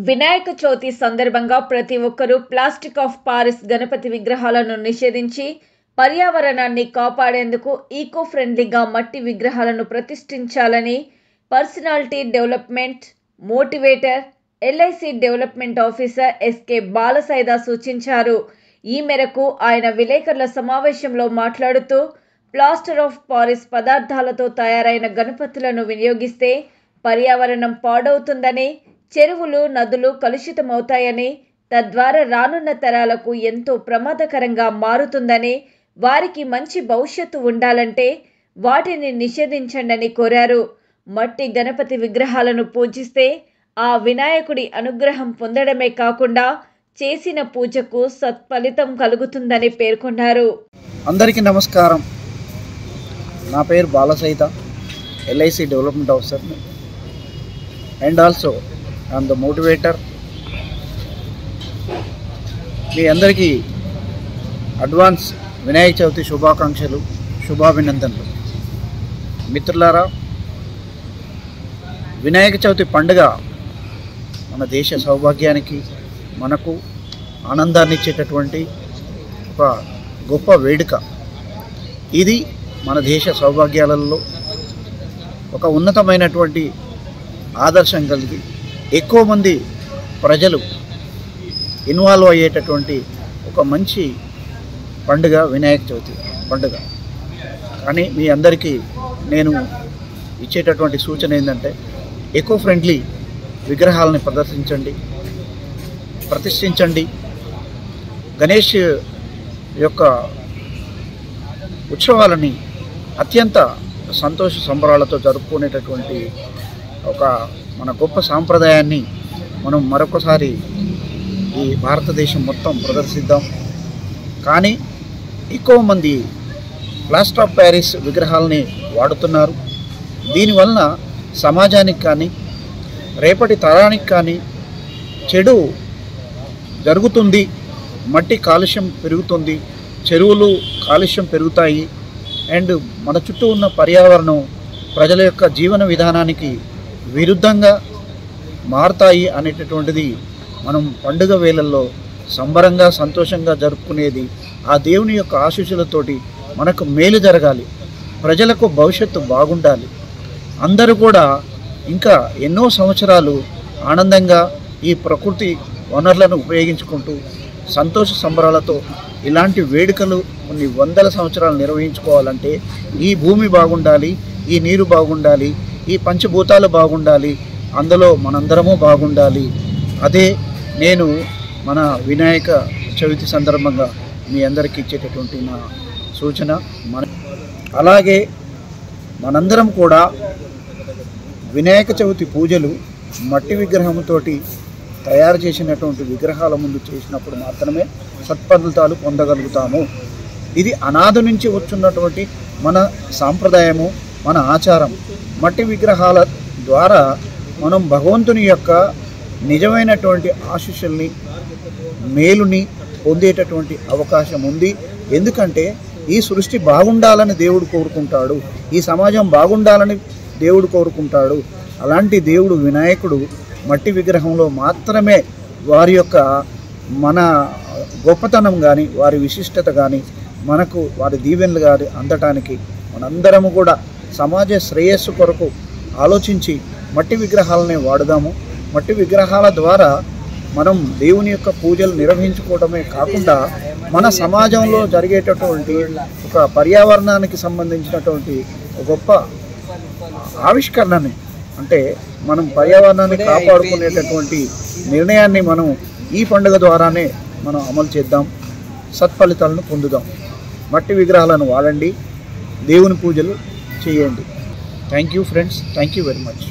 వినాయక చవితి సందర్భంగా ప్రతి ఒక్కరూ ప్లాస్టిక్ ఆఫ్ పారిస్ గణపతి విగ్రహాలను నిషేధించి పర్యావరణాన్ని కాపాడేందుకు ఈకో ఫ్రెండ్లీగా మట్టి విగ్రహాలను ప్రతిష్ఠించాలని personality development motivator LIC development officer SK Balasaida సూచించారు. ఈ మేరకు ఆయన విలేకరుల సమావేశంలో మాట్లాడుతూ ప్లాస్టర్ ఆఫ్ పారిస్ పదార్థాలతో తయారైన గణపతులను వినియోగిస్తే పర్యావరణం పాడవుతుందని, చెరువులు నదులు కలుషితమవుతాయని, తద్వారా రానున్న తరాలకు ఎంతో ప్రమాదకరంగా మారుతుందని, వారికి మంచి భవిష్యత్తు ఉండాలంటే వాటిని నిషేధించండని కోరారు. మట్టి గణపతి విగ్రహాలను పూజిస్తే ఆ వినాయకుడి అనుగ్రహం పొందడమే కాకుండా చేసిన పూజకు సత్ఫలితం కలుగుతుందని పేర్కొన్నారు. అందరికీ నమస్కారం. నా పేరు Balasaida, LIC development officer and also I'm the motivator. మీ అందరికీ అడ్వాన్స్ వినాయక చవితి శుభాకాంక్షలు, శుభాభినందనలు. మిత్రులారా, వినాయక చవితి పండుగ మన దేశ సౌభాగ్యానికి, మనకు ఆనందాన్ని ఇచ్చేటటువంటి ఒక గొప్ప వేడుక. ఇది మన దేశ సౌభాగ్యాలలో ఒక ఉన్నతమైనటువంటి ఆదర్శం కలిగి ఎక్కువ మంది ప్రజలు ఇన్వాల్వ్ అయ్యేటటువంటి ఒక మంచి పండుగ వినాయక చవితి పండుగ. కానీ మీ అందరికీ నేను ఇచ్చేటటువంటి సూచన ఏంటంటే, ఎకో ఫ్రెండ్లీ విగ్రహాలని ప్రతిష్ఠించండి. గణేష్ యొక్క ఉత్సవాలని అత్యంత సంతోష సంబరాలతో జరుపుకునేటటువంటి ఒక మన గొప్ప సాంప్రదాయాన్ని మనం మరొకసారి ఈ భారతదేశం మొత్తం ప్రదర్శిద్దాం. కానీ ఎక్కువ మంది ప్లాస్టర్ ఆఫ్ ప్యారిస్ విగ్రహాలని వాడుతున్నారు. దీనివలన సమాజానికి కానీ రేపటి తరానికి కానీ చెడు జరుగుతుంది. మట్టి కాలుష్యం పెరుగుతుంది, చెరువులు కాలుష్యం పెరుగుతాయి, అండ్ మన చుట్టూ ఉన్న పర్యావరణం ప్రజల యొక్క జీవన విధానానికి విరుద్ధంగా మారుతాయి అనేటటువంటిది మనం పండుగ వేళల్లో సంబరంగా సంతోషంగా జరుపుకునేది. ఆ దేవుని యొక్క ఆశీస్సులతోటి మనకు మేలు జరగాలి, ప్రజలకు భవిష్యత్తు బాగుండాలి. అందరూ కూడా ఇంకా ఎన్నో సంవత్సరాలు ఆనందంగా ఈ ప్రకృతి వనరులను ఉపయోగించుకుంటూ సంతోష సంబరాలతో ఇలాంటి వేడుకలు కొన్ని వందల సంవత్సరాలు నిర్వహించుకోవాలంటే ఈ భూమి బాగుండాలి, ఈ నీరు బాగుండాలి, ఈ పంచభూతాలు బాగుండాలి, అందులో మనందరము బాగుండాలి. అదే నేను మన వినాయక చవితి సందర్భంగా మీ అందరికీ ఇచ్చేటటువంటి నా సూచన. అలాగే మనందరం కూడా వినాయక చవితి పూజలు మట్టి విగ్రహంతో తయారు చేసినటువంటి విగ్రహాల ముందు చేసినప్పుడు మాత్రమే సత్ఫలితాలు పొందగలుగుతాము. ఇది అనాది నుంచి వచ్చున్నటువంటి మన సాంప్రదాయము, మన ఆచారం. మట్టి విగ్రహాల ద్వారా మనం భగవంతుని యొక్క నిజమైనటువంటి ఆశీస్సుల్ని, మేలుని పొందేటటువంటి అవకాశం ఉంది. ఎందుకంటే ఈ సృష్టి బాగుండాలని దేవుడు కోరుకుంటాడు, ఈ సమాజం బాగుండాలని దేవుడు కోరుకుంటాడు. అలాంటి దేవుడు వినాయకుడు మట్టి విగ్రహంలో మాత్రమే వారి యొక్క మన గొప్పతనం కానీ, వారి విశిష్టత కానీ, మనకు వారి దీవెనలు కానీ అందటానికి మనందరము కూడా సమాజ శ్రేయస్సు కొరకు ఆలోచించి మట్టి విగ్రహాలనే వాడుదాము. మట్టి విగ్రహాల ద్వారా మనం దేవుని యొక్క పూజలు నిర్వహించుకోవడమే కాకుండా మన సమాజంలో జరిగేటటువంటి ఒక పర్యావరణానికి సంబంధించినటువంటి గొప్ప ఆవిష్కరణని, అంటే మనం పర్యావరణాన్ని కాపాడుకునేటటువంటి నిర్ణయాన్ని మనం ఈ పండుగ ద్వారానే మనం అమలు చేద్దాం, సత్ఫలితాలను పొందుదాం. మట్టి విగ్రహాలను వాడండి, దేవుని పూజలు చేయండి. Thank you friends, thank you very much.